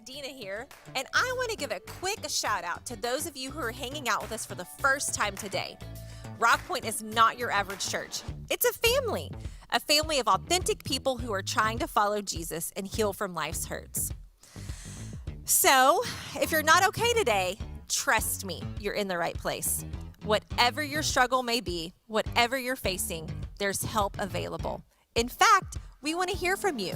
Dina here, and I want to give a quick shout out to those of you who are hanging out with us for the first time today. Rock Point is not your average church. It's a family of authentic people who are trying to follow Jesus and heal from life's hurts. So, if you're not okay today, trust me, you're in the right place. Whatever your struggle may be, whatever you're facing, there's help available. In fact, we want to hear from you.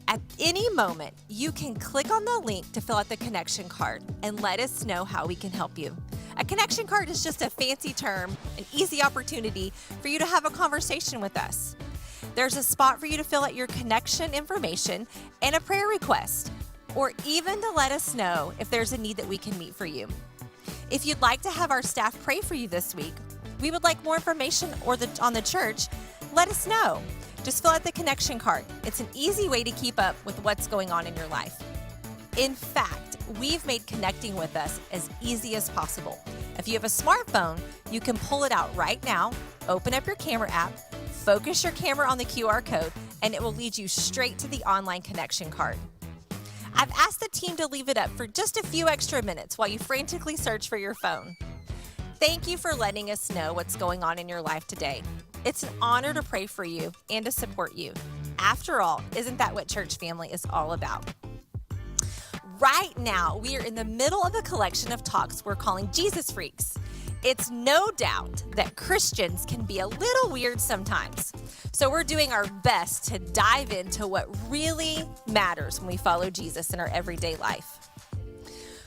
At any moment, you can click on the link to fill out the connection card and let us know how we can help you. A connection card is just a fancy term, an easy opportunity for you to have a conversation with us. There's a spot for you to fill out your connection information and a prayer request, or even to let us know if there's a need that we can meet for you. If you'd like to have our staff pray for you this week, we would like more information on the church, let us know. Just fill out the connection card. It's an easy way to keep up with what's going on in your life. In fact, we've made connecting with us as easy as possible. If you have a smartphone, you can pull it out right now, open up your camera app, focus your camera on the QR code, and it will lead you straight to the online connection card. I've asked the team to leave it up for just a few extra minutes while you frantically search for your phone. Thank you for letting us know what's going on in your life today. It's an honor to pray for you and to support you. After all, isn't that what church family is all about? Right now, we are in the middle of a collection of talks we're calling Jesus Freaks. It's no doubt that Christians can be a little weird sometimes. So we're doing our best to dive into what really matters when we follow Jesus in our everyday life.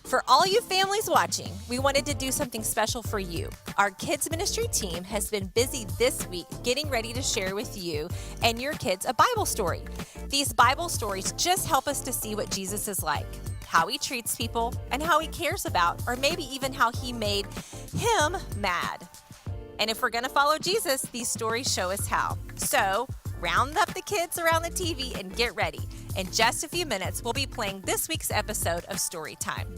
For all you families watching, we wanted to do something special for you. Our kids ministry team has been busy this week getting ready to share with you and your kids a Bible story. These Bible stories just help us to see what Jesus is like, how he treats people, and how he cares about, or maybe even how he made him mad. And if we're going to follow Jesus, these stories show us how. So round up the kids around the TV and get ready. In just a few minutes, we'll be playing this week's episode of Story Time.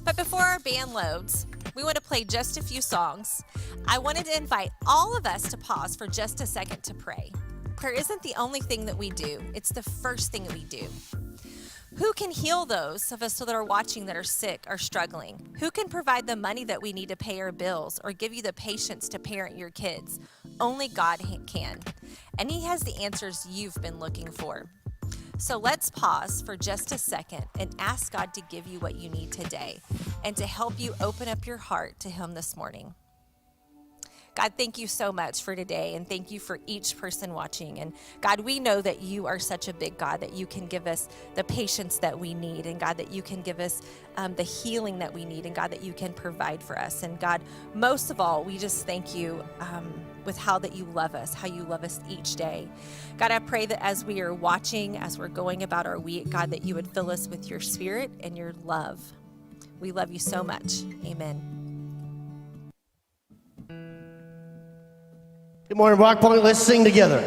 But before our band loads, we want to play just a few songs. I wanted to invite all of us to pause for just a second to pray. Prayer isn't the only thing that we do. It's the first thing we do. Who can heal those of us that are watching that are sick or struggling? Who can provide the money that we need to pay our bills or give you the patience to parent your kids? Only God can. And he has the answers you've been looking for. So let's pause for just a second and ask God to give you what you need today and to help you open up your heart to him this morning. God, thank you so much for today, and thank you for each person watching. And God, we know that you are such a big God, that you can give us the patience that we need, and God, that you can give us the healing that we need, and God, that you can provide for us. And God, most of all, we just thank you with how that you love us, how you love us each day. God, I pray that as we are watching, as we're going about our week, God, that you would fill us with your spirit and your love. We love you so much. Amen. Good morning, Rock Point. Let's sing together.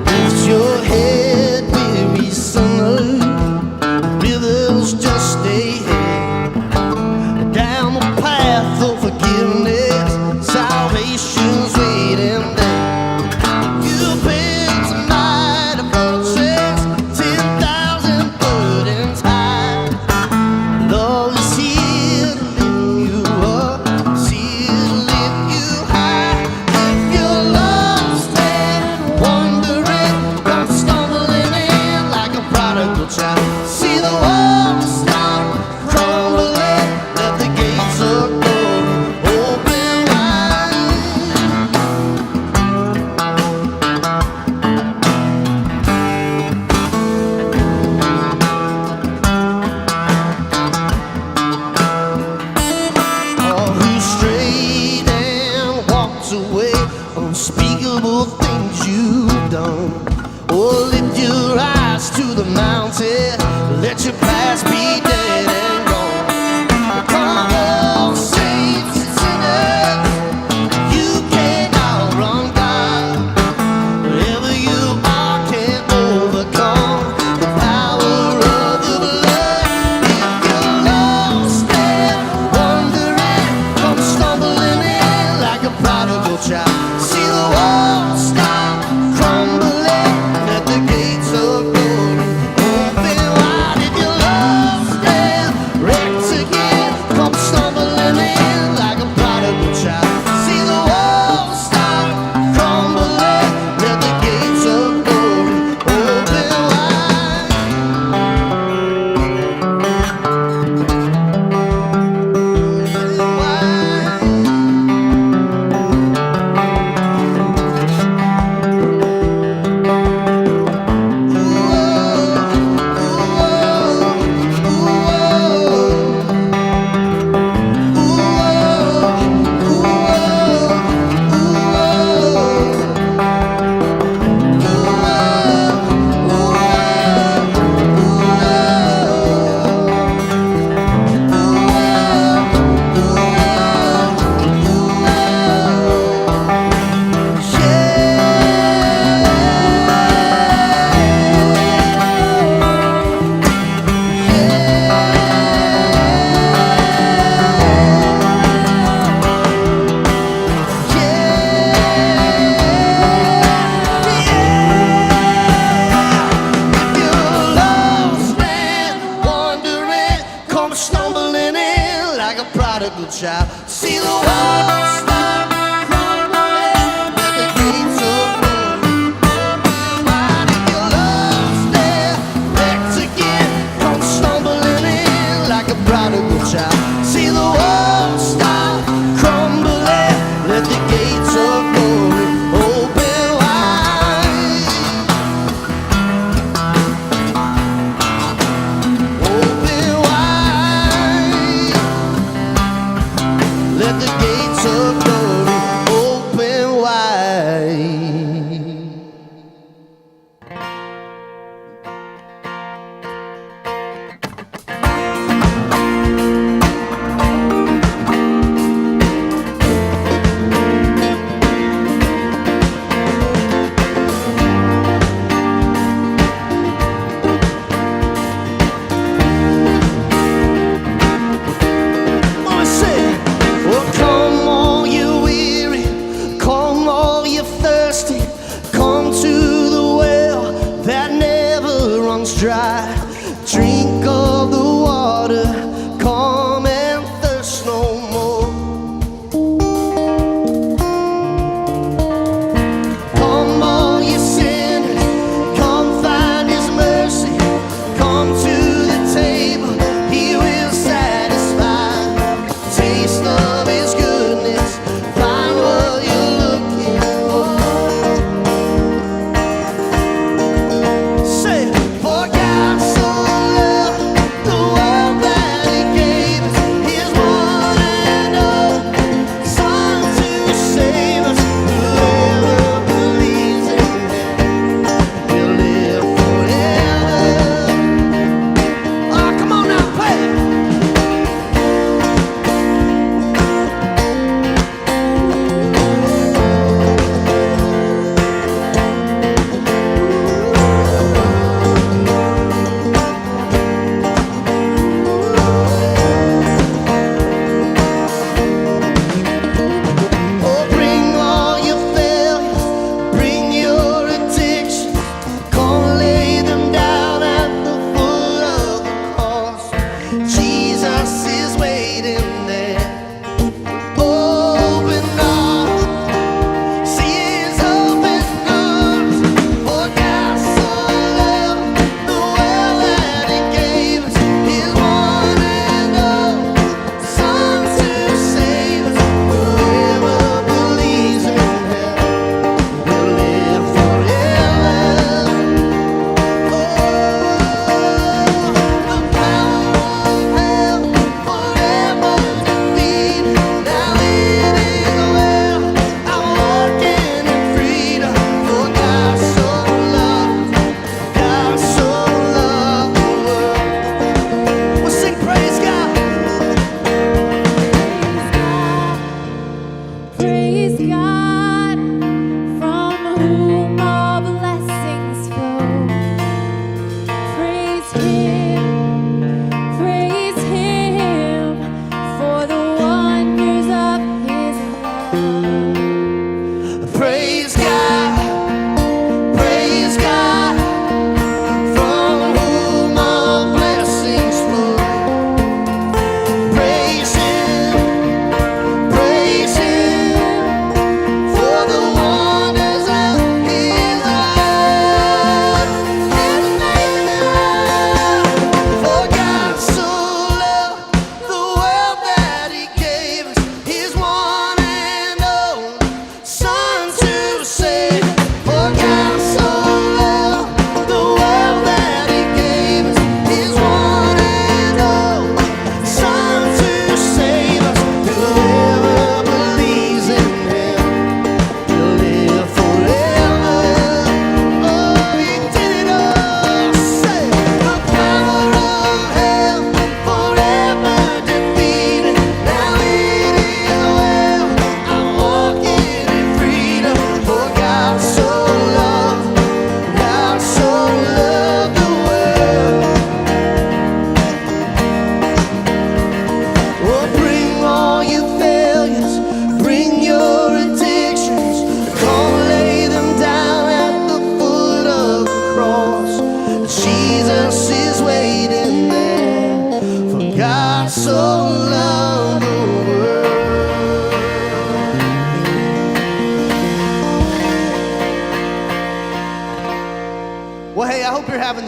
Lift your head, weary sinner. Rivers just ahead. Down the path of forgiveness, salvation's waiting there. You've been See the walls start crumbling, let the gates of glory open wide. If your love's there, wrecked again, come stumbling in like a prodigal child. See the walls start crumbling, let the gates of glory open wide. Open wide. Let the gates of glory open wide. I say, oh, come on, you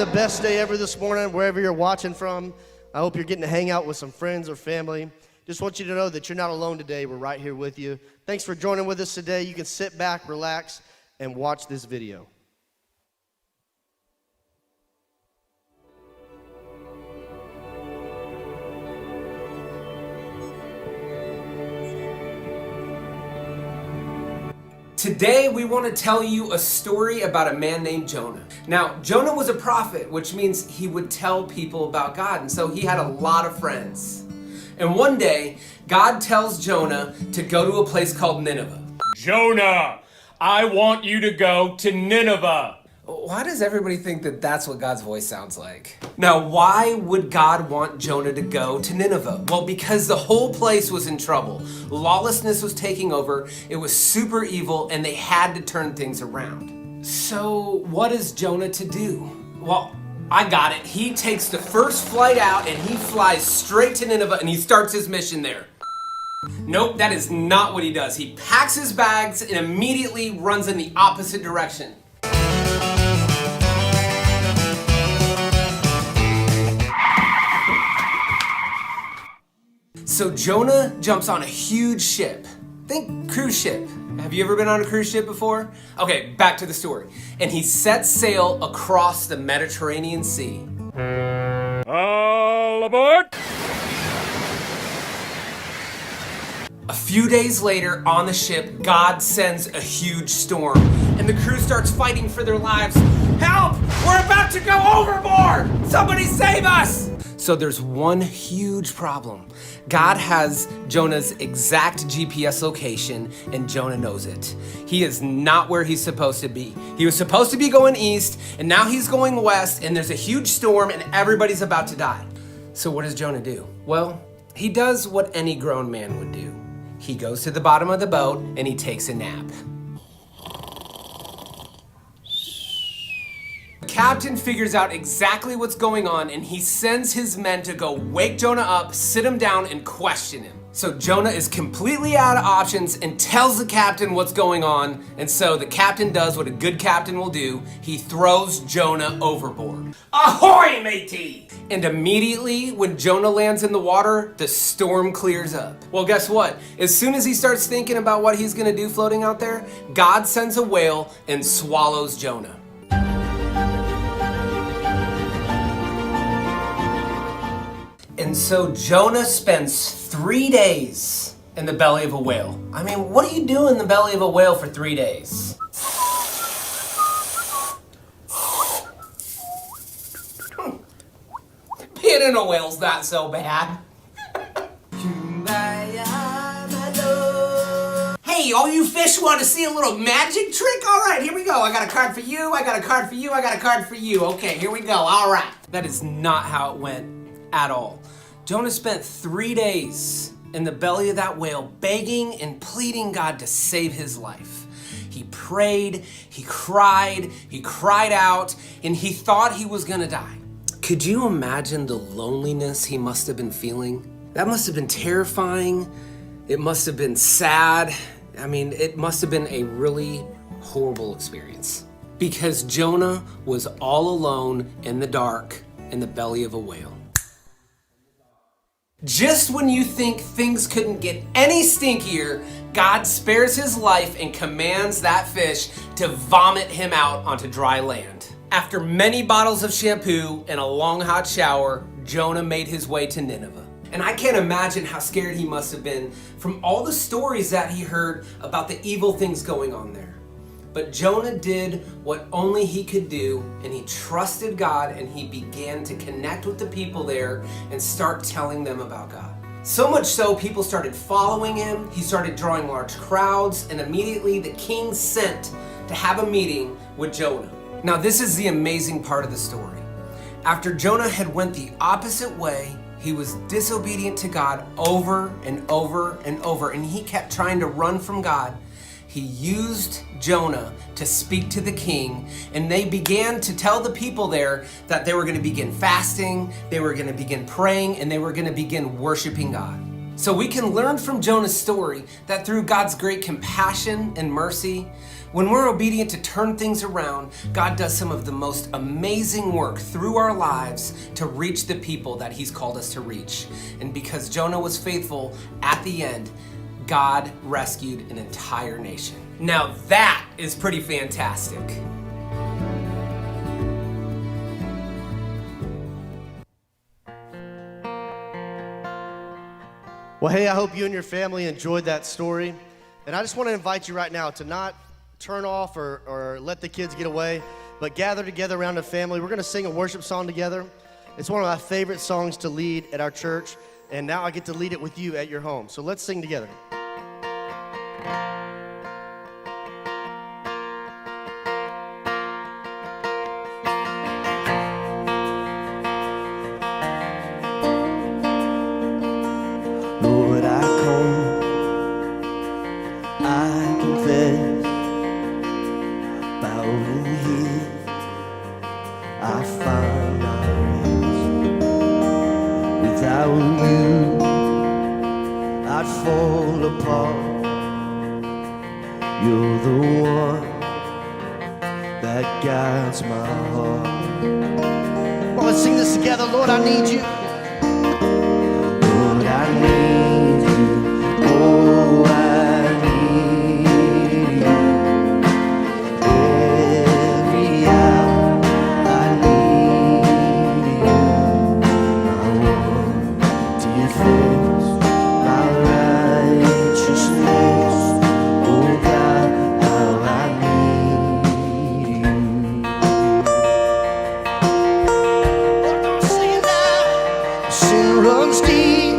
the best day ever this morning, wherever you're watching from. I hope you're getting to hang out with some friends or family. Just want you to know that you're not alone today. We're right here with you. Thanks for joining with us today. You can sit back, relax, and watch this video. Today, we want to tell you a story about a man named Jonah. Now, Jonah was a prophet, which means he would tell people about God, and so he had a lot of friends. And one day, God tells Jonah to go to a place called Nineveh. Jonah, I want you to go to Nineveh. Why does everybody think that that's what God's voice sounds like? Now, why would God want Jonah to go to Nineveh? Well, because the whole place was in trouble. Lawlessness was taking over, it was super evil, and they had to turn things around. So, what is Jonah to do? Well, I got it. He takes the first flight out and he flies straight to Nineveh and he starts his mission there. Nope, that is not what he does. He packs his bags and immediately runs in the opposite direction. So Jonah jumps on a huge ship. Think cruise ship. Have you ever been on a cruise ship before? Okay, back to the story. And he sets sail across the Mediterranean Sea. All aboard! A few days later, on the ship, God sends a huge storm, and the crew starts fighting for their lives. Help! We're about to go overboard! Somebody save us! So there's one huge problem. God has Jonah's exact GPS location, and Jonah knows it. He is not where he's supposed to be. He was supposed to be going east, and now he's going west, and there's a huge storm, and everybody's about to die. So what does Jonah do? Well, he does what any grown man would do. He goes to the bottom of the boat, and he takes a nap. The captain figures out exactly what's going on, and he sends his men to go wake Jonah up, sit him down, and question him. So Jonah is completely out of options and tells the captain what's going on, and so the captain does what a good captain will do. He throws Jonah overboard. Ahoy, matey! And immediately, when Jonah lands in the water, the storm clears up. Well, guess what? As soon as he starts thinking about what he's gonna do floating out there, God sends a whale and swallows Jonah. And so Jonah spends 3 days in the belly of a whale. I mean, what do you do in the belly of a whale for 3 days? Being in a whale's not so bad. Hey, all you fish want to see a little magic trick? All right, here we go. I got a card for you, I got a card for you, I got a card for you. Okay, here we go, all right. That is not how it went at all. Jonah spent 3 days in the belly of that whale begging and pleading God to save his life. He prayed, he cried out, and he thought he was gonna die. Could you imagine the loneliness he must have been feeling? That must have been terrifying. It must have been sad. I mean, it must have been a really horrible experience. Because Jonah was all alone in the dark in the belly of a whale. Just when you think things couldn't get any stinkier, God spares his life and commands that fish to vomit him out onto dry land. After many bottles of shampoo and a long hot shower, Jonah made his way to Nineveh. And I can't imagine how scared he must have been from all the stories that he heard about the evil things going on there. But Jonah did what only he could do, and he trusted God, and he began to connect with the people there and start telling them about God. So much so, people started following him, he started drawing large crowds, and immediately the king sent to have a meeting with Jonah. Now this is the amazing part of the story. After Jonah had went the opposite way, he was disobedient to God over and over and over, and he kept trying to run from God. He used Jonah to speak to the king, and they began to tell the people there that they were going to begin fasting, they were going to begin praying, and they were going to begin worshiping God. So we can learn from Jonah's story that through God's great compassion and mercy, when we're obedient to turn things around, God does some of the most amazing work through our lives to reach the people that He's called us to reach. And because Jonah was faithful, at the end, God rescued an entire nation. Now that is pretty fantastic. Well, hey, I hope you and your family enjoyed that story. And I just want to invite you right now to not turn off or let the kids get away, but gather together around a family. We're going to sing a worship song together. It's one of my favorite songs to lead at our church, and now I get to lead it with you at your home. So let's sing together. Lord, I come, I confess, bowing here, I find my rest. Without you, I'd fall apart. You're the one that guides my heart. Well, let's sing this together. Lord, I need you. Lord, I need you. Oh, I need you. Every hour I need you. My one defense, my righteousness. Oh God, how I need you. Lord, sing it now. Sin runs deep.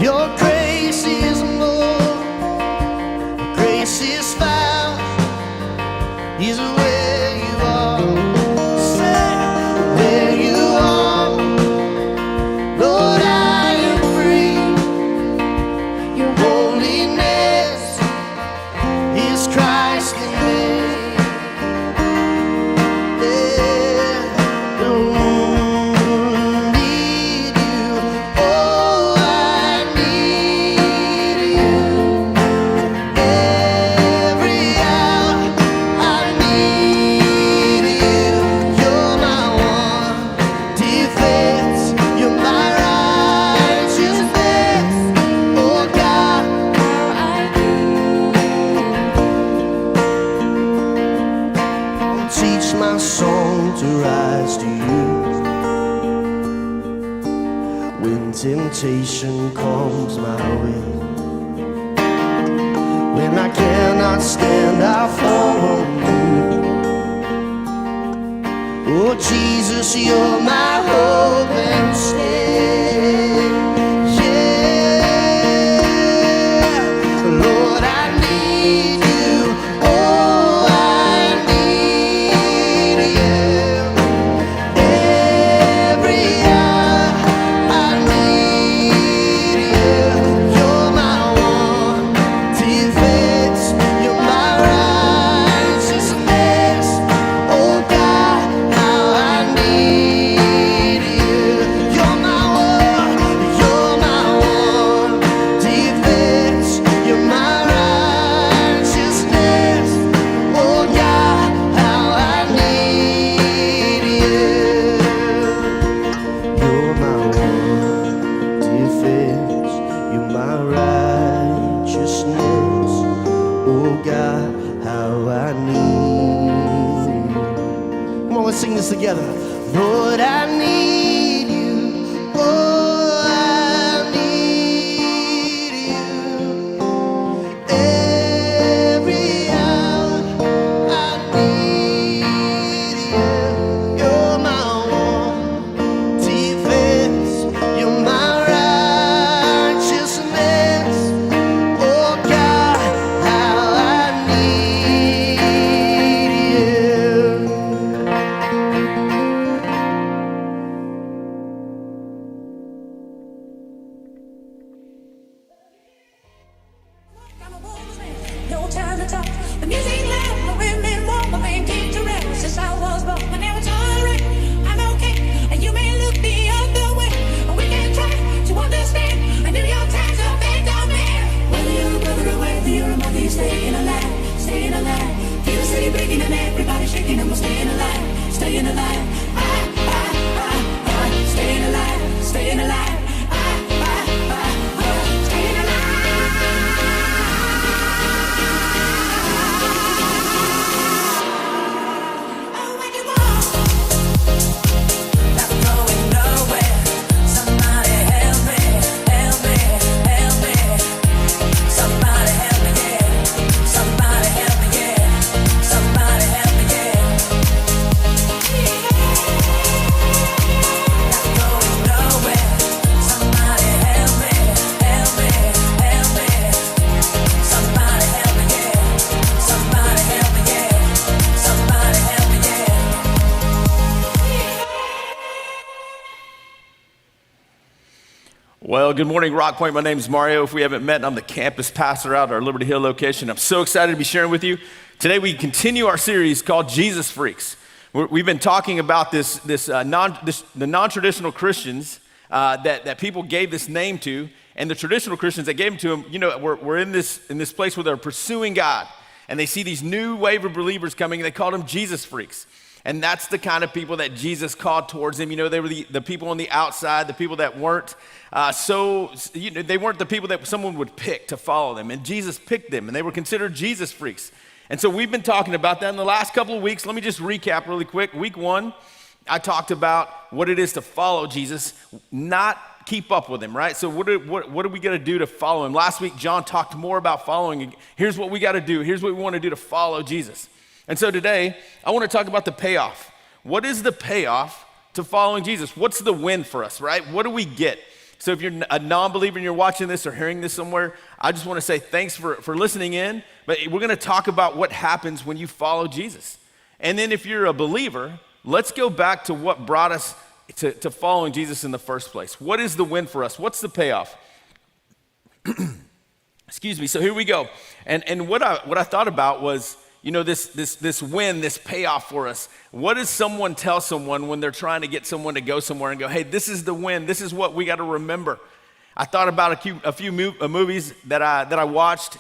Your grace is more. Grace is found. Is where you are. Say where you are. Lord, I am free. Your holiness is Christ in me. Yeah, need you. Oh, I need you. Every hour I need you. You're my one defense. You're my righteousness. Oh God, how I teach my song to rise to you. When temptation comes my way, when I cannot stand, I fall on you. Oh Jesus, you're my hope and stay. Yeah, Lord, I need you. Oh, I need you. Every hour I need you. You're my one defense. You're my righteousness. Oh God, how I need you. You're my one defense. You're my righteousness. Oh God, how I need you. You're my one defense. You're my righteousness. Oh God, how I need you. Come on, let's sing this together. Lord, I need you. Oh, I need you. Every hour I need you. You're my one defense. You're my righteousness. Oh God, how I need you. No time to talk. The music loud, the women walk, my man came to rap since I was born. My name was alright, I'm okay, and you may look the other way, but we can try to understand. I knew you Well, good morning, Rock Point. My name is Mario. If we haven't met, I'm the campus pastor out at our Liberty Hill location. I'm so excited to be sharing with you. Today, we continue our series called Jesus Freaks. We've been talking about the non-traditional Christians that people gave this name to, and the traditional Christians that gave them to them. You know, we're in this place where they're pursuing God, and they see these new wave of believers coming, and they call them Jesus Freaks. And that's the kind of people that Jesus called towards him. You know, they were the people on the outside, the people that weren't they weren't the people that someone would pick to follow them. And Jesus picked them, and they were considered Jesus freaks. And so we've been talking about that in the last couple of weeks. Let me just recap really quick. Week 1, I talked about what it is to follow Jesus, not keep up with him, right? So what are we going to do to follow him? Last week, John talked more about following. Here's what we got to do. Here's what we want to do to follow Jesus. And so today, I want to talk about the payoff. What is the payoff to following Jesus? What's the win for us, right? What do we get? So if you're a non-believer and you're watching this or hearing this somewhere, I just want to say thanks for listening in. But we're going to talk about what happens when you follow Jesus. And then if you're a believer, let's go back to what brought us to following Jesus in the first place. What is the win for us? What's the payoff? Excuse me. So here we go. And what I thought about was, you know, this win, this payoff for us. What does someone tell someone when they're trying to get someone to go somewhere and go, hey, this is the win. This is what we got to remember. I thought about a few movies that I watched,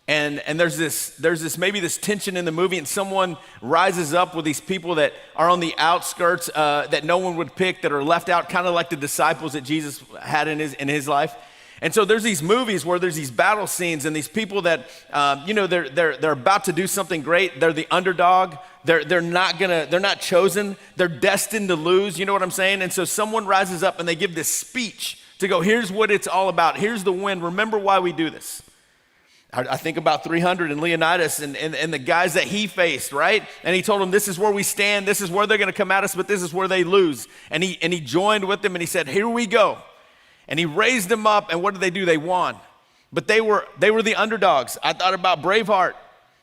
and there's this tension in the movie, and someone rises up with these people that are on the outskirts that no one would pick, that are left out, kind of like the disciples that Jesus had in his life. And so there's these movies where there's these battle scenes and these people that, they're about to do something great. They're the underdog. They're not chosen. They're destined to lose. You know what I'm saying? And so someone rises up and they give this speech to go, here's what it's all about. Here's the win. Remember why we do this. I think about 300 and Leonidas and the guys that he faced, right? And he told them, this is where we stand. This is where they're going to come at us, but this is where they lose. And he joined with them and he said, here we go. And he raised them up, and what did they do? They won. But they were the underdogs. I thought about Braveheart,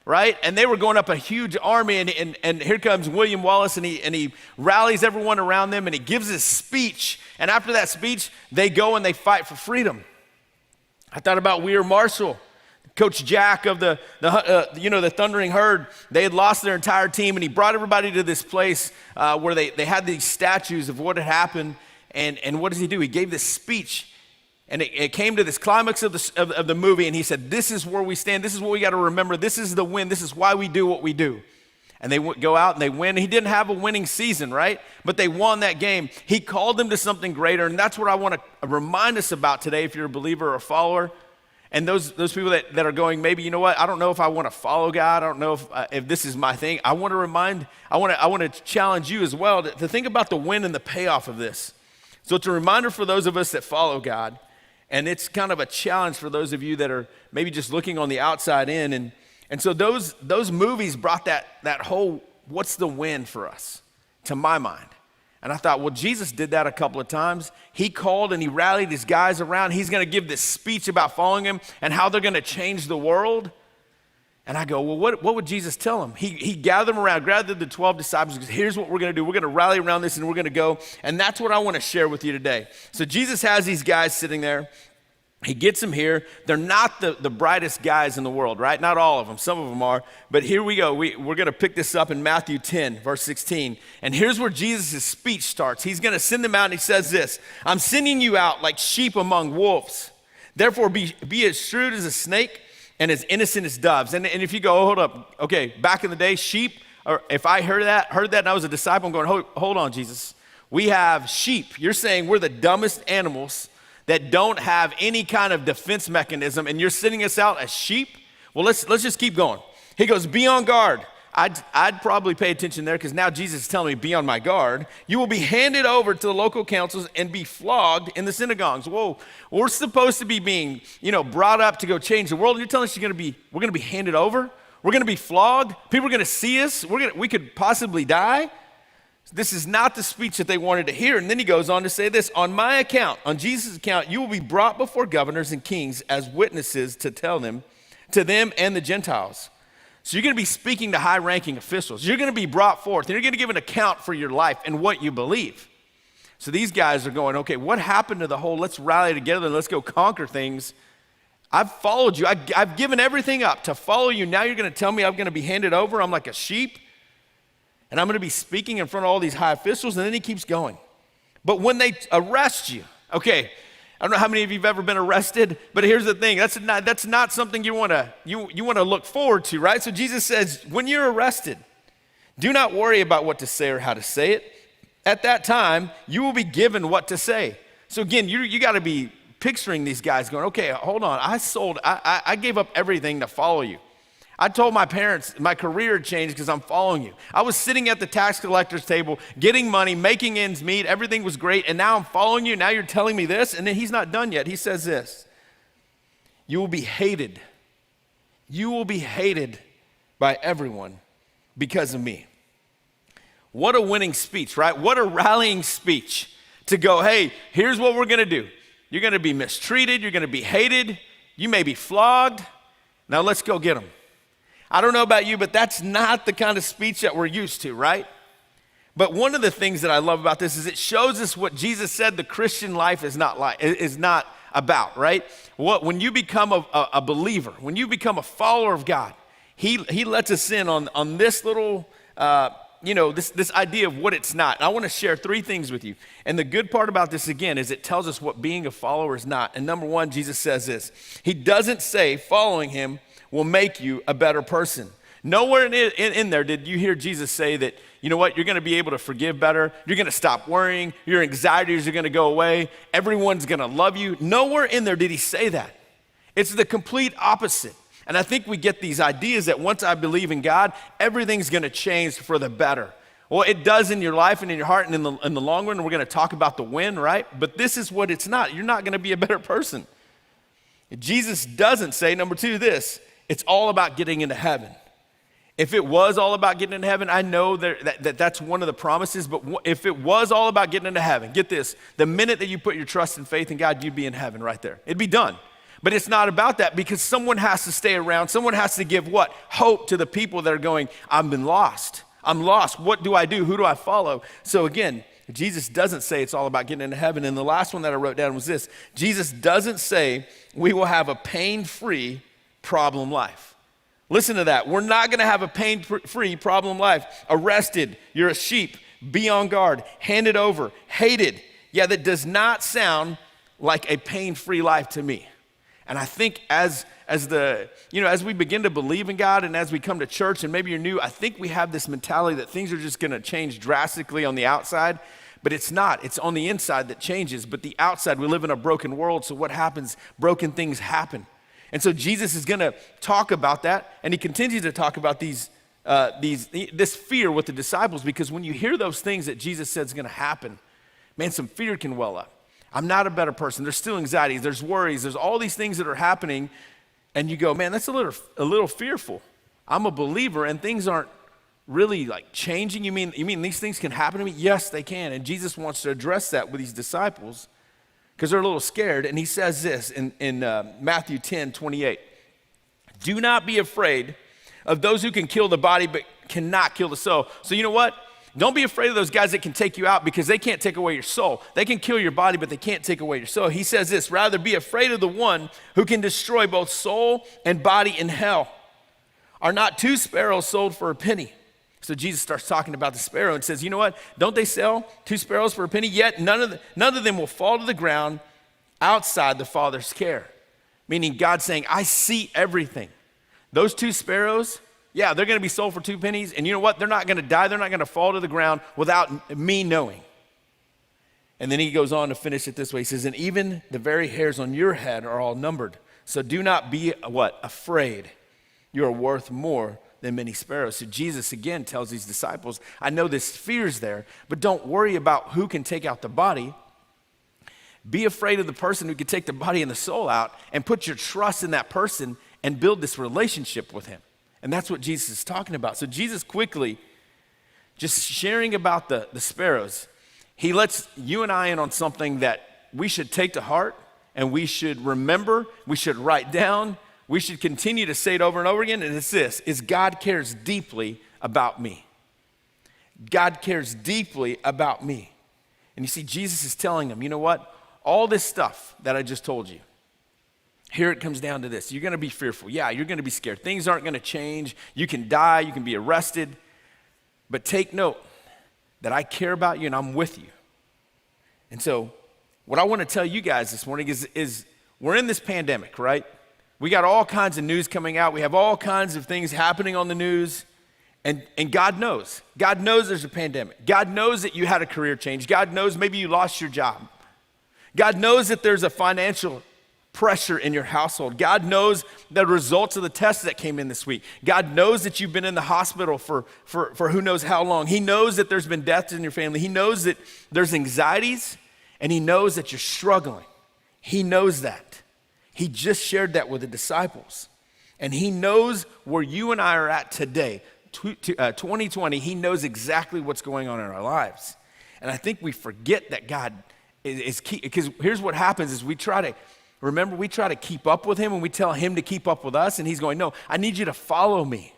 right? And they were going up a huge army, and here comes William Wallace, and he rallies everyone around them, and he gives this speech. And after that speech, they go and they fight for freedom. I thought about Weir Marshall, Coach Jack of the Thundering Herd. They had lost their entire team, and he brought everybody to this place where they had these statues of what had happened. And what does he do? He gave this speech, and it came to this climax of the movie, and he said, this is where we stand. This is what we got to remember. This is the win. This is why we do what we do. And they go out and they win. He didn't have a winning season, right? But they won that game. He called them to something greater, and that's what I want to remind us about today if you're a believer or a follower. And those people that are going, maybe, you know what, I don't know if I want to follow God. I don't know if this is my thing. I want to challenge you as well to think about the win and the payoff of this. So it's a reminder for those of us that follow God, and it's kind of a challenge for those of you that are maybe just looking on the outside in. And so those movies brought that whole, what's the win for us, to my mind. And I thought, well, Jesus did that a couple of times. He called and he rallied his guys around. He's going to give this speech about following him and how they're going to change the world. And I go, well, what would Jesus tell them? He gathered them around, gathered the 12 disciples, because here's what we're going to do. We're going to rally around this, and we're going to go. And that's what I want to share with you today. So Jesus has these guys sitting there. He gets them here. They're not the brightest guys in the world, right? Not all of them. Some of them are. But here we go. We're going to pick this up in Matthew 10, verse 16. And here's where Jesus' speech starts. He's going to send them out, and he says this, I'm sending you out like sheep among wolves. Therefore, be as shrewd as a snake and as innocent as doves. And if you go, oh, hold up, okay, back in the day, sheep, or if I heard that and I was a disciple, I'm going, hold on, Jesus. We have sheep. You're saying we're the dumbest animals that don't have any kind of defense mechanism, and you're sending us out as sheep? Well, let's just keep going. He goes, be on guard. I'd probably pay attention there, because now Jesus is telling me, be on my guard. You will be handed over to the local councils and be flogged in the synagogues. Whoa, we're supposed to be being, brought up to go change the world. You're telling us we're going to be handed over? We're going to be flogged? People are going to see us? We could possibly die? This is not the speech that they wanted to hear. And then he goes on to say this, on my account, on Jesus' account, you will be brought before governors and kings as witnesses to tell them, to them and the Gentiles. So you're going to be speaking to high-ranking officials. You're going to be brought forth, and you're going to give an account for your life and what you believe. So these guys are going, okay, what happened to the whole let's rally together and let's go conquer things? I've followed you. I've given everything up to follow you. Now you're going to tell me I'm going to be handed over. I'm like a sheep. And I'm going to be speaking in front of all these high officials. And then he keeps going. But when they arrest you, okay, I don't know how many of you have ever been arrested, but here's the thing. That's not something you want to look forward to, right? So Jesus says, when you're arrested, do not worry about what to say or how to say it. At that time, you will be given what to say. So again, you got to be picturing these guys going, okay, hold on. I gave up everything to follow you. I told my parents my career changed because I'm following you. I was sitting at the tax collector's table, getting money, making ends meet. Everything was great. And now I'm following you. Now you're telling me this. And then he's not done yet. He says this, you will be hated. You will be hated by everyone because of me. What a winning speech, right? What a rallying speech to go, hey, here's what we're going to do. You're going to be mistreated. You're going to be hated. You may be flogged. Now let's go get them. I don't know about you, but that's not the kind of speech that we're used to, right? But one of the things that I love about this is it shows us what Jesus said the Christian life is not about, right? When you become a believer, when you become a follower of God, he lets us in on this little this idea of what it's not. And I want to share 3 things with you. And the good part about this, again, is it tells us what being a follower is not. And number 1, Jesus says this. He doesn't say following him will make you a better person. Nowhere in there did you hear Jesus say that, you know what, you're going to be able to forgive better. You're going to stop worrying. Your anxieties are going to go away. Everyone's going to love you. Nowhere in there did he say that. It's the complete opposite. And I think we get these ideas that once I believe in God, everything's going to change for the better. Well, it does in your life and in your heart and in the long run. We're going to talk about the win, right? But this is what it's not. You're not going to be a better person. Jesus doesn't say, number 2, this. It's all about getting into heaven. If it was all about getting into heaven, I know that's one of the promises, but if it was all about getting into heaven, get this, the minute that you put your trust and faith in God, you'd be in heaven right there. It'd be done. But it's not about that because someone has to stay around. Someone has to give what? Hope to the people that are going, I've been lost. I'm lost. What do I do? Who do I follow? So again, Jesus doesn't say it's all about getting into heaven. And the last one that I wrote down was this. Jesus doesn't say we will have a pain-free problem life. Listen to that. We're not going to have a pain-free problem life. Arrested, you're a sheep, be on guard, handed over, hated. Yeah, that does not sound like a pain-free life to me. And I think as we begin to believe in God and as we come to church and maybe you're new, I think we have this mentality that things are just going to change drastically on the outside, but it's not. It's on the inside that changes, but the outside, we live in a broken world, so what happens? Broken things happen. And so Jesus is going to talk about that, and he continues to talk about this fear with the disciples, because when you hear those things that Jesus said is going to happen, man, some fear can well up. I'm not a better person. There's still anxieties. There's worries. There's all these things that are happening, and you go, man, that's a little fearful. I'm a believer, and things aren't really like changing. You mean these things can happen to me? Yes, they can. And Jesus wants to address that with these disciples, because they're a little scared. And he says this in Matthew 10:28. Do not be afraid of those who can kill the body but cannot kill the soul. So you know what? Don't be afraid of those guys that can take you out, because they can't take away your soul. They can kill your body, but they can't take away your soul. He says this, rather be afraid of the one who can destroy both soul and body in hell. Are not 2 sparrows sold for a penny? So Jesus starts talking about the sparrow and says, you know what? Don't they sell 2 sparrows for a penny? Yet none of them will fall to the ground outside the Father's care. Meaning God's saying, I see everything. Those 2 sparrows, yeah, they're going to be sold for 2 pennies. And you know what? They're not going to die. They're not going to fall to the ground without me knowing. And then he goes on to finish it this way. He says, and even the very hairs on your head are all numbered. So do not be what? Afraid. You are worth more than many sparrows. So Jesus again tells these disciples, I know this fear's there, but don't worry about who can take out the body. Be afraid of the person who can take the body and the soul out, and put your trust in that person and build this relationship with him. And that's what Jesus is talking about. So Jesus quickly, just sharing about the sparrows, he lets you and I in on something that we should take to heart, and we should remember, we should write down, we should continue to say it over and over again, and it's this, is God cares deeply about me. God cares deeply about me. And you see, Jesus is telling them, you know what? All this stuff that I just told you, here it comes down to this. You're going to be fearful. Yeah, you're going to be scared. Things aren't going to change. You can die. You can be arrested. But take note that I care about you and I'm with you. And so what I want to tell you guys this morning is we're in this pandemic, right? We got all kinds of news coming out. We have all kinds of things happening on the news. And God knows. God knows there's a pandemic. God knows that you had a career change. God knows maybe you lost your job. God knows that there's a financial pressure in your household. God knows the results of the tests that came in this week. God knows that you've been in the hospital for who knows how long. He knows that there's been deaths in your family. He knows that there's anxieties, and he knows that you're struggling. He knows that. He just shared that with the disciples. And he knows where you and I are at today. 2020, he knows exactly what's going on in our lives. And I think we forget that God is key, because here's what happens is we try to keep up with him and we tell him to keep up with us, and he's going, no, I need you to follow me.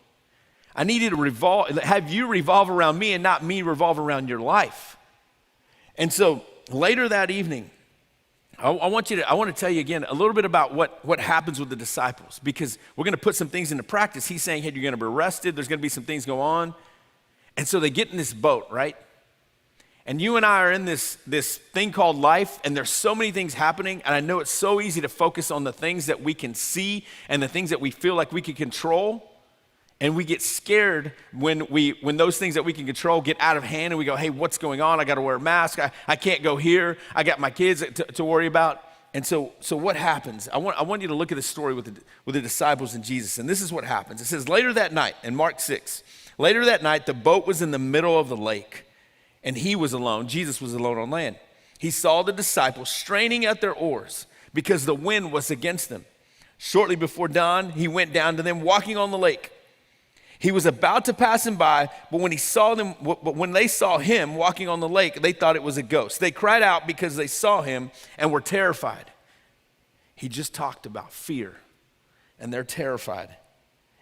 I need you to have you revolve around me and not me revolve around your life. And so later that evening, I want to tell you again a little bit about what happens with the disciples, because we're going to put some things into practice. He's saying, hey, you're going to be arrested. There's going to be some things go on. And so they get in this boat, right? And you and I are in this thing called life, and there's so many things happening, and I know it's so easy to focus on the things that we can see and the things that we feel like we can control. And we get scared when those things that we can control get out of hand, and we go, hey, what's going on? I got to wear a mask. I can't go here. I got my kids to worry about. And so what happens? I want you to look at the story with the disciples and Jesus. And this is what happens. It says, later that night, in Mark 6, later that night, the boat was in the middle of the lake, and he was alone. Jesus was alone on land. He saw the disciples straining at their oars because the wind was against them. Shortly before dawn, he went down to them walking on the lake. He was about to pass him by, but when they saw him walking on the lake, they thought it was a ghost. They cried out because they saw him and were terrified. He just talked about fear, and they're terrified.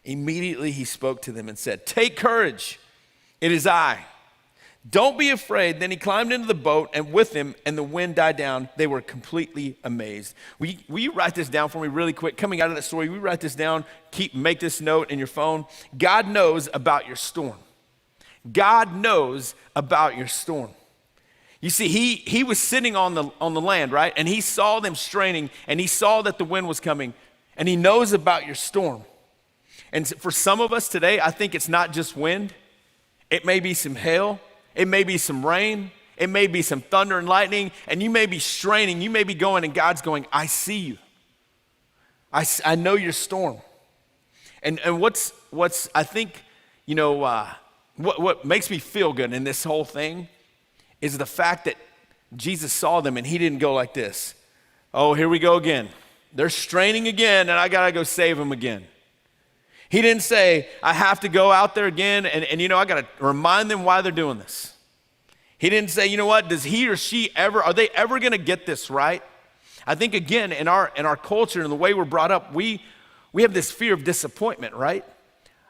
Immediately he spoke to them and said, "Take courage, it is I. Don't be afraid." Then he climbed into the boat, and with him, and the wind died down. They were completely amazed. Will you write this down for me really quick? Coming out of that story, will you write this down? Make this note in your phone. God knows about your storm. God knows about your storm. You see, he was sitting on the land, right? And he saw them straining, and he saw that the wind was coming, and he knows about your storm. And for some of us today, I think it's not just wind. It may be some hail. It may be some rain. It may be some thunder and lightning, and you may be straining. You may be going, and God's going, I see you. I know your storm. And what's I think, what makes me feel good in this whole thing is the fact that Jesus saw them, and he didn't go like this. Oh, here we go again. They're straining again, and I got to go save them again. He didn't say, I have to go out there again, and I got to remind them why they're doing this. He didn't say, you know what, are they ever going to get this right? I think, again, in our culture and the way we're brought up, we have this fear of disappointment, right?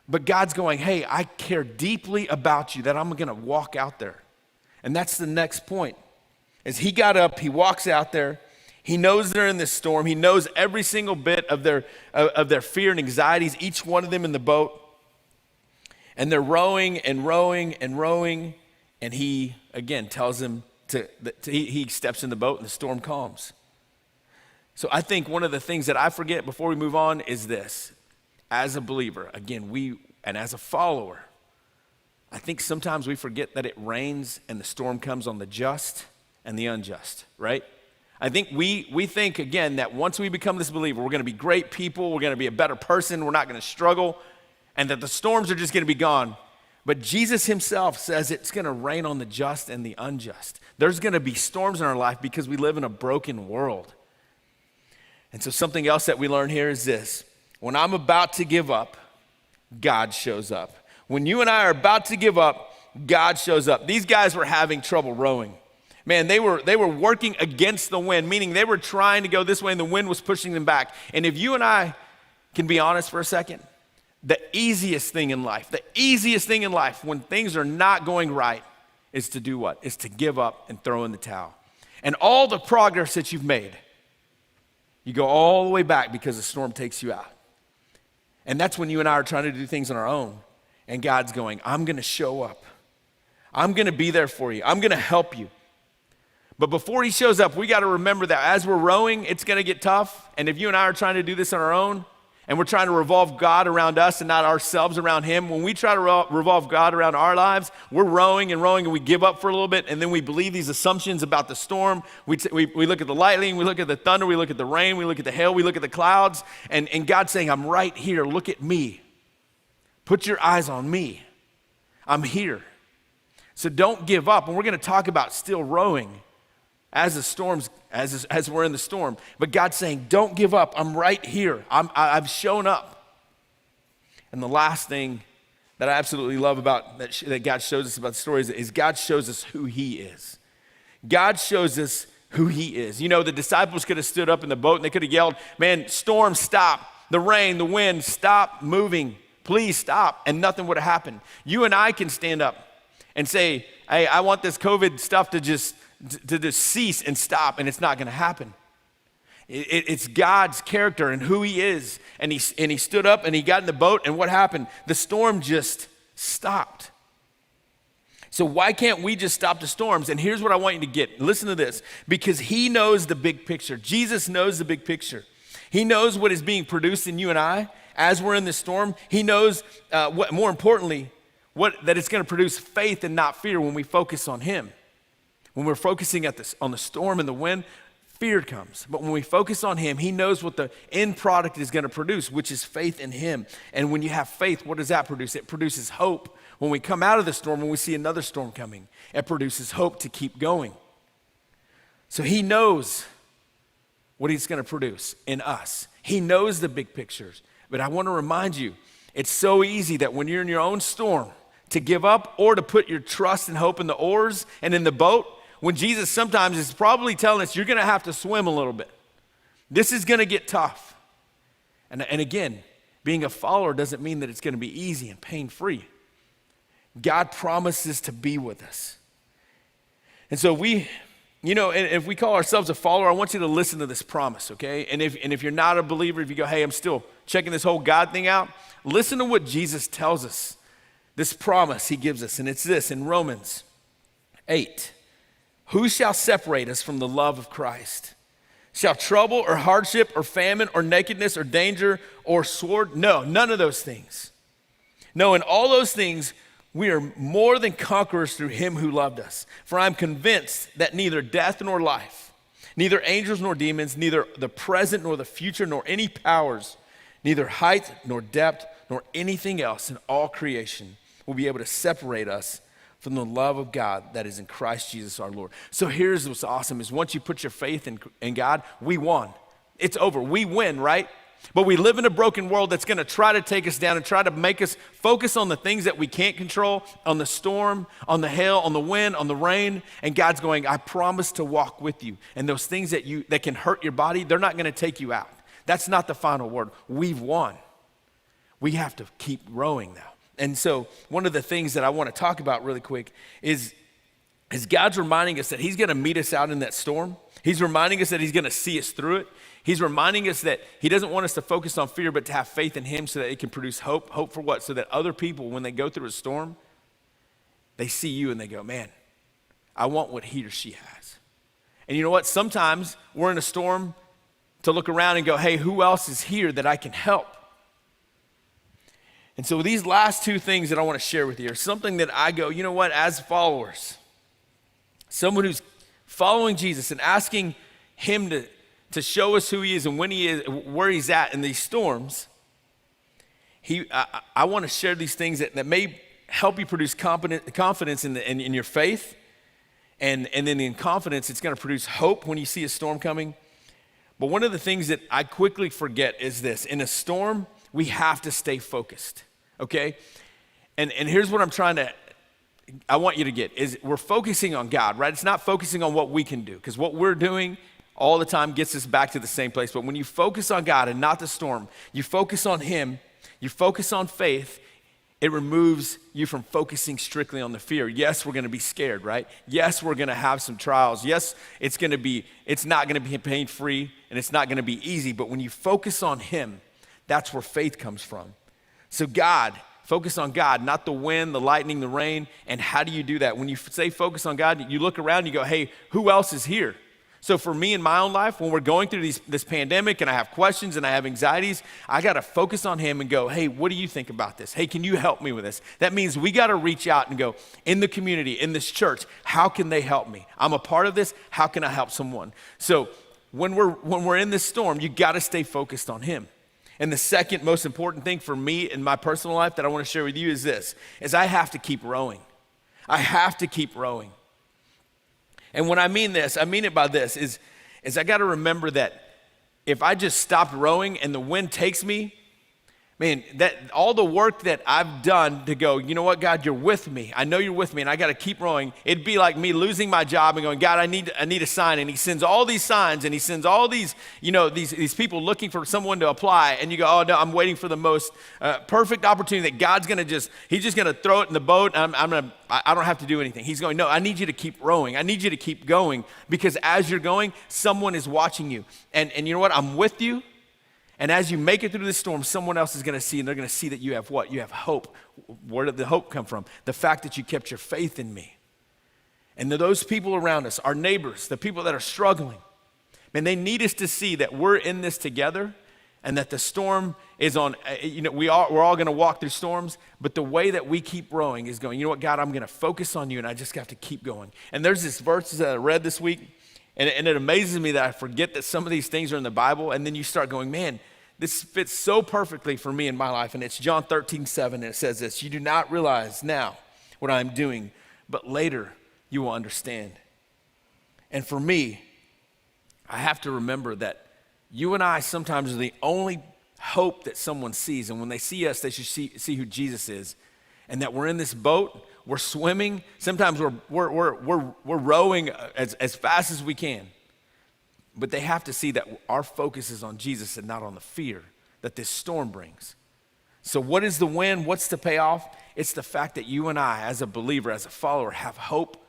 But God's going, hey, I care deeply about you, that I'm going to walk out there. And that's the next point. As he got up, he walks out there. He knows they're in this storm. He knows every single bit of their fear and anxieties, each one of them in the boat. And they're rowing and rowing and rowing. And he, again, tells them he steps in the boat and the storm calms. So I think one of the things that I forget before we move on is this. As a believer, again, and as a follower, I think sometimes we forget that it rains and the storm comes on the just and the unjust, right? I think we think, again, that once we become this believer, we're going to be great people, we're going to be a better person, we're not going to struggle, and that the storms are just going to be gone. But Jesus himself says it's going to rain on the just and the unjust. There's going to be storms in our life because we live in a broken world. And so something else that we learn here is this. When I'm about to give up, God shows up. When you and I are about to give up, God shows up. These guys were having trouble rowing. Man, they were working against the wind, meaning they were trying to go this way and the wind was pushing them back. And if you and I can be honest for a second, the easiest thing in life when things are not going right, is to do what? Is to give up and throw in the towel. And all the progress that you've made, you go all the way back because the storm takes you out. And that's when you and I are trying to do things on our own. And God's going, I'm going to show up. I'm going to be there for you. I'm going to help you. But before he shows up, we got to remember that as we're rowing, it's going to get tough. And if you and I are trying to do this on our own, and we're trying to revolve God around us and not ourselves around him, when we try to revolve God around our lives, we're rowing and we give up for a little bit, and then we believe these assumptions about the storm. We look at the lightning, we look at the thunder, we look at the rain, we look at the hail, we look at the clouds, and God's saying, I'm right here, look at me. Put your eyes on me. I'm here. So don't give up, and we're going to talk about still rowing as the storms, as we're in the storm. But God's saying, don't give up. I'm right here. I've shown up. And the last thing that I absolutely love about that God shows us about the story is God shows us who he is. God shows us who he is. You know, the disciples could have stood up in the boat and they could have yelled, man, storm, stop. The rain, the wind, stop moving. Please stop. And nothing would have happened. You and I can stand up and say, hey, I want this COVID stuff to just cease and stop, and it's not going to happen. It's God's character and who he is. And he stood up and he got in the boat, and what happened? The storm just stopped. So why can't we just stop the storms? And here's what I want you to get. Listen to this. Because he knows the big picture. Jesus knows the big picture. He knows what is being produced in you and I as we're in this storm. He knows, what more importantly, that it's going to produce faith and not fear when we focus on him. When we're focusing on the storm and the wind, fear comes. But when we focus on him, he knows what the end product is going to produce, which is faith in him. And when you have faith, what does that produce? It produces hope. When we come out of the storm, when we see another storm coming, it produces hope to keep going. So he knows what he's going to produce in us. He knows the big pictures. But I want to remind you, it's so easy that when you're in your own storm, to give up or to put your trust and hope in the oars and in the boat, when Jesus sometimes is probably telling us you're going to have to swim a little bit. This is going to get tough. And again, being a follower doesn't mean that it's going to be easy and pain-free. God promises to be with us. And so if we call ourselves a follower, I want you to listen to this promise, okay? And if you're not a believer, if you go, hey, I'm still checking this whole God thing out, listen to what Jesus tells us, this promise he gives us. And it's this in Romans 8. Who shall separate us from the love of Christ? Shall trouble or hardship or famine or nakedness or danger or sword? No, none of those things. No, in all those things, we are more than conquerors through him who loved us. For I'm convinced that neither death nor life, neither angels nor demons, neither the present nor the future, nor any powers, neither height nor depth, nor anything else in all creation will be able to separate us from the love of God that is in Christ Jesus our Lord. So here's what's awesome is once you put your faith in God, we won. It's over. We win, right? But we live in a broken world that's going to try to take us down and try to make us focus on the things that we can't control, on the storm, on the hail, on the wind, on the rain. And God's going, I promise to walk with you. And those things that can hurt your body, they're not going to take you out. That's not the final word. We've won. We have to keep rowing now. And so one of the things that I want to talk about really quick is God's reminding us that he's going to meet us out in that storm. He's reminding us that he's going to see us through it. He's reminding us that he doesn't want us to focus on fear, but to have faith in him so that it can produce hope. Hope for what? So that other people, when they go through a storm, they see you and they go, man, I want what he or she has. And you know what? Sometimes we're in a storm to look around and go, hey, who else is here that I can help? And so these last two things that I want to share with you are something that I go, you know what, as followers, someone who's following Jesus and asking him to show us who he is and when he is, where he's at in these storms, I want to share these things that may help you produce confidence in your faith. And then in confidence, it's going to produce hope when you see a storm coming. But one of the things that I quickly forget is this. In a storm, we have to stay focused, okay? And here's what I want you to get, is we're focusing on God, right? It's not focusing on what we can do, because what we're doing all the time gets us back to the same place. But when you focus on God and not the storm, you focus on him, you focus on faith, it removes you from focusing strictly on the fear. Yes, we're gonna be scared, right? Yes, we're gonna have some trials. Yes, it's not gonna be pain-free and it's not gonna be easy, but when you focus on him, that's where faith comes from. So focus on God, not the wind, the lightning, the rain. And how do you do that? When you say focus on God, you look around and you go, hey, who else is here? So for me in my own life, when we're going through this pandemic and I have questions and I have anxieties, I got to focus on him and go, hey, what do you think about this? Hey, can you help me with this? That means we got to reach out and go, in the community, in this church, how can they help me? I'm a part of this. How can I help someone? So when we're in this storm, you got to stay focused on him. And the second most important thing for me in my personal life that I want to share with you is this, is I have to keep rowing. I have to keep rowing. And when I mean this, I mean it by this, is I got to remember that if I just stopped rowing and the wind takes me, man, that all the work that I've done to go, you know what, God, you're with me. I know you're with me, and I got to keep rowing. It'd be like me losing my job and going, God, I need a sign. And he sends all these signs, and he sends all these, these people looking for someone to apply. And you go, oh no, I'm waiting for the most perfect opportunity that God's gonna he's just gonna throw it in the boat. And I don't have to do anything. He's going, no, I need you to keep rowing. I need you to keep going, because as you're going, someone is watching you. And you know what? I'm with you. And as you make it through the storm, someone else is going to see, and they're going to see that you have what? You have hope. Where did the hope come from? The fact that you kept your faith in me. And those people around us, our neighbors, the people that are struggling, man, they need us to see that we're in this together and that the storm is on, we're all going to walk through storms, but the way that we keep rowing is going, you know what, God, I'm going to focus on you, and I just have to keep going. And there's this verse that I read this week, and it amazes me that I forget that some of these things are in the Bible, and then you start going, man, this fits so perfectly for me in my life. And it's John 13:7, and it says this, you do not realize now what I'm doing, but later you will understand. And for me, I have to remember that you and I sometimes are the only hope that someone sees. And when they see us, they should see who Jesus is. And that we're in this boat, we're swimming. Sometimes we're rowing as fast as we can. But they have to see that our focus is on Jesus and not on the fear that this storm brings. So what is the win? What's the payoff? It's the fact that you and I, as a believer, as a follower, have hope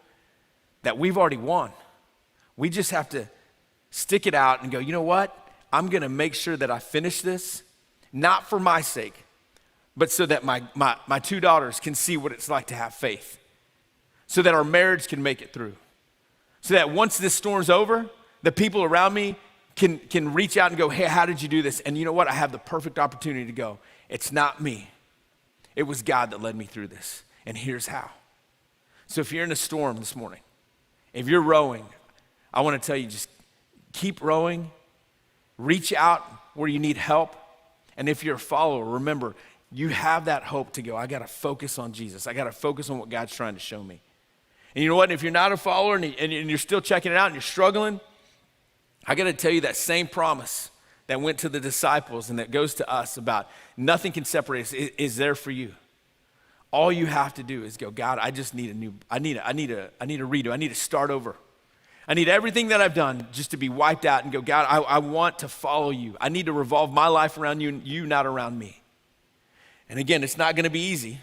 that we've already won. We just have to stick it out and go, you know what? I'm going to make sure that I finish this, not for my sake, but so that my two daughters can see what it's like to have faith, so that our marriage can make it through, so that once this storm's over, the people around me can reach out and go, hey, how did you do this? And you know what? I have the perfect opportunity to go, it's not me. It was God that led me through this. And here's how. So if you're in a storm this morning, if you're rowing, I want to tell you, just keep rowing, reach out where you need help. And if you're a follower, remember, you have that hope to go, I got to focus on Jesus. I got to focus on what God's trying to show me. And you know what? If you're not a follower and you're still checking it out and you're struggling, I got to tell you that same promise that went to the disciples and that goes to us about nothing can separate us is there for you. All you have to do is go, God, I just need I need a redo. I need to start over. I need everything that I've done just to be wiped out and go, God, I want to follow you. I need to revolve my life around you and you not around me. And again, it's not going to be easy.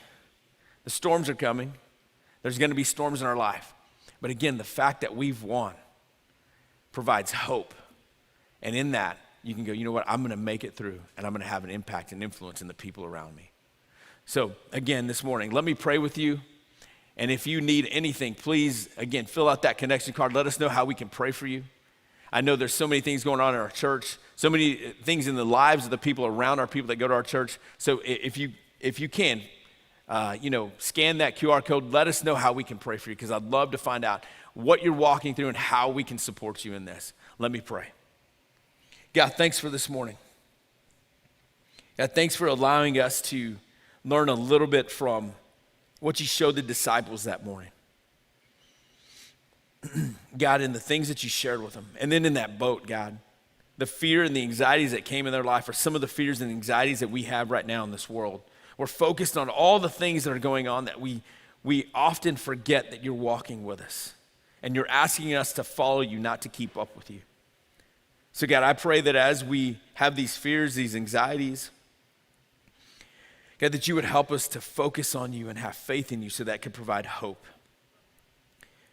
The storms are coming. There's going to be storms in our life. But again, the fact that we've won provides hope. And in that, you can go, you know what, I'm going to make it through, and I'm going to have an impact and influence in the people around me. So again, this morning, let me pray with you. And if you need anything, please, again, fill out that connection card. Let us know how we can pray for you. I know there's so many things going on in our church, so many things in the lives of the people around our people that go to our church. So if you can, scan that QR code. Let us know how we can pray for you, because I'd love to find out what you're walking through and how we can support you in this. Let me pray. God, thanks for this morning. God, thanks for allowing us to learn a little bit from what you showed the disciples that morning. God, in the things that you shared with them. And then in that boat, God, the fear and the anxieties that came in their life are some of the fears and anxieties that we have right now in this world. We're focused on all the things that are going on that we often forget that you're walking with us. And you're asking us to follow you, not to keep up with you. So God, I pray that as we have these fears, these anxieties, God, that you would help us to focus on you and have faith in you so that could provide hope.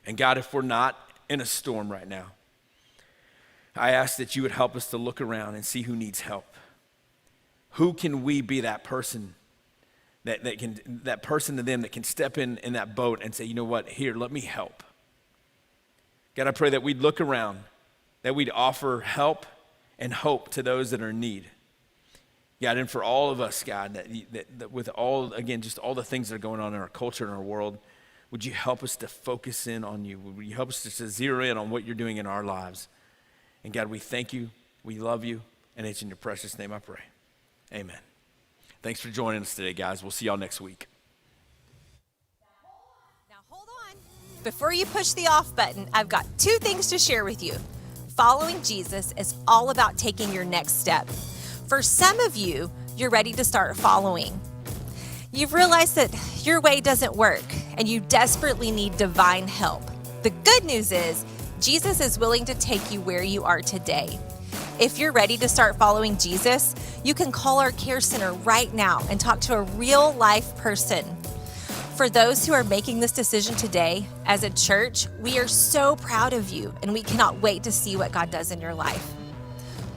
And God, if we're not in a storm right now, I ask that you would help us to look around and see who needs help. Who can we be that person that person to them that can step in that boat and say, you know what, here, let me help. God, I pray that we'd look around, that we'd offer help and hope to those that are in need. God, and for all of us, God, that with all, again, just all the things that are going on in our culture and our world, would you help us to focus in on you? Would you help us to zero in on what you're doing in our lives? And God, we thank you, we love you, and it's in your precious name I pray. Amen. Thanks for joining us today, guys. We'll see y'all next week. Now hold on. Before you push the off button, I've got 2 things to share with you. Following Jesus is all about taking your next step. For some of you, you're ready to start following. You've realized that your way doesn't work and you desperately need divine help. The good news is Jesus is willing to take you where you are today. If you're ready to start following Jesus, you can call our care center right now and talk to a real life person. For those who are making this decision today, as a church, we are so proud of you and we cannot wait to see what God does in your life.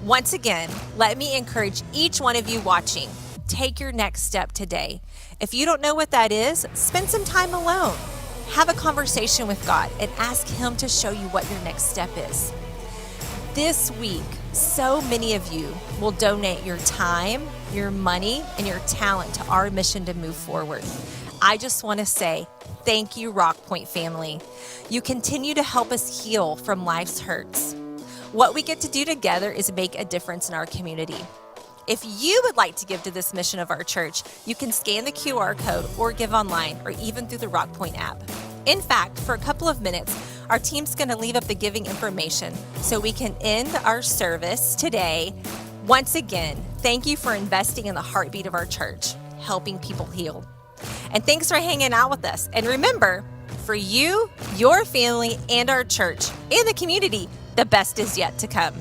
Once again, let me encourage each one of you watching, take your next step today. If you don't know what that is, spend some time alone. Have a conversation with God and ask Him to show you what your next step is. This week, so many of you will donate your time, your money, and your talent to our mission to move forward. I just want to say thank you, Rock Point family. You continue to help us heal from life's hurts. What we get to do together is make a difference in our community. If you would like to give to this mission of our church, you can scan the QR code or give online or even through the Rock Point app. In fact, for a couple of minutes, our team's going to leave up the giving information so we can end our service today. Once again, thank you for investing in the heartbeat of our church, helping people heal. And thanks for hanging out with us. And remember, for you, your family, and our church, and the community, the best is yet to come.